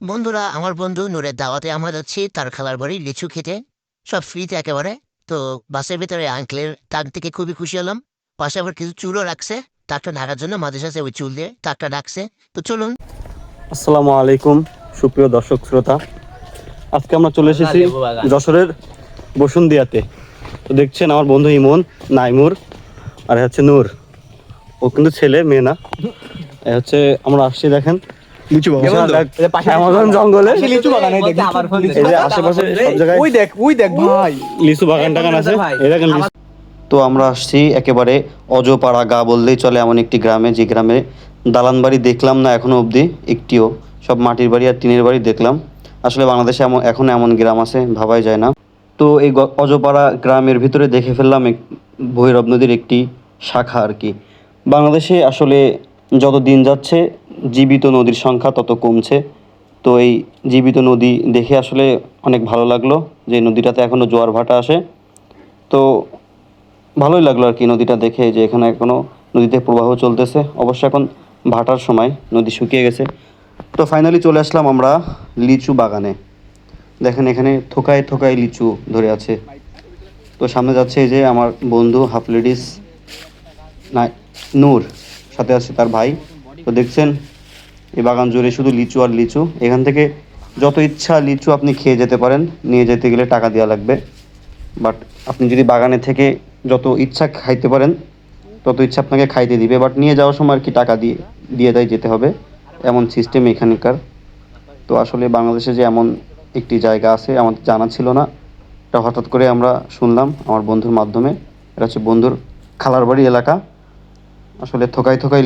বন্ধুরা, আমার বন্ধু নূরের দাওয়াতে আমরা যাচ্ছি তার খালার বাড়ি লিচু খেতে। সব ফ্রিতে একেবারে। তো বাসের ভিতরে আঙ্কেলের টাক থেকে খুবই খুশি হলাম। পাশে আবার কিছু চুলও রাখছে, টাকটা ঢাকার জন্য মাঝে সাঝে ওই চুল দিয়ে টাকটা ডাকছে। তো চলুন। আসসালামু আলাইকুম সুপ্রিয় দর্শক শ্রোতা, আজকে আমরা চলে এসেছি যশোরের বসুন্দিয়াতে। তো দেখছেন আমার বন্ধু ইমন, নাইমুর, আর হচ্ছে নূর। ও কিন্তু ছেলে, মেয়ে না। এ হচ্ছে আমরা আসছি, দেখেন লিচু বাগান, অ্যামাজন জঙ্গলে লিচু বাগান। এই যে আশেপাশে সব জায়গায় ওই দেখ ভাই লিচু বাগান টাগান আছে। এই দেখেন লিচু। তো আমরা আসছি একেবারে অজপাড়া গা বললেই চলে এমন একটি গ্রামে, যে গ্রামে দালান বাড়ি দেখলাম না এখনো অবধি একটিও। সব মাটির বাড়ি আর টিনের বাড়ি দেখলাম। আসলে বাংলাদেশে এখনো এমন গ্রাম আছে, ভাবাই যায় না। তো এই অজপাড়া গ্রামের ভিতরে দেখে ফেললাম ভৈরব নদীর একটি শাখা আর কি। বাংলাদেশে আসলে যত দিন যাচ্ছে জীবিত নদীর সংখ্যা তত কমছে। তো এই জীবিত নদী দেখে আসলে অনেক ভালো লাগলো, যে নদীটাতে এখনও জোয়ার ভাটা আসে। তো ভালোই লাগলো আর কি নদীটা দেখে, যে এখানে এখনও নদীতে প্রবাহ চলতেছে। অবশ্য এখন ভাটার সময়, নদী শুকিয়ে গেছে। তো ফাইনালি চলে আসলাম আমরা লিচু বাগানে। দেখেন এখানে থোকায় থোকায় লিচু ধরে আছে। তো সামনে যাচ্ছে এই যে আমার বন্ধু হাফ লেডিস না নূর, সাথে আছে তার ভাই। তো দেখছেন এই বাগান জুড়ে শুধু লিচু আর লিচু। এখান থেকে যত ইচ্ছা লিচু আপনি খেয়ে যেতে পারেন, নিয়ে যেতে গেলে টাকা দেওয়া লাগবে। বাট আপনি যদি বাগানে থেকে যত ইচ্ছা খাইতে পারেন, তত ইচ্ছা আপনাকে খাইতে দিবে। বাট নিয়ে যাওয়ার সময় আর কি টাকা দিয়ে দিয়ে দেয় যেতে হবে, এমন সিস্টেম এখানকার। তো আসলে বাংলাদেশে যে এমন একটি জায়গা আছে আমাদের জানা ছিল না। এটা হঠাৎ করে আমরা শুনলাম আমার বন্ধুর মাধ্যমে। এটা হচ্ছে বন্ধুর খালার বাড়ি এলাকা। আসলে থোকায় থোকায়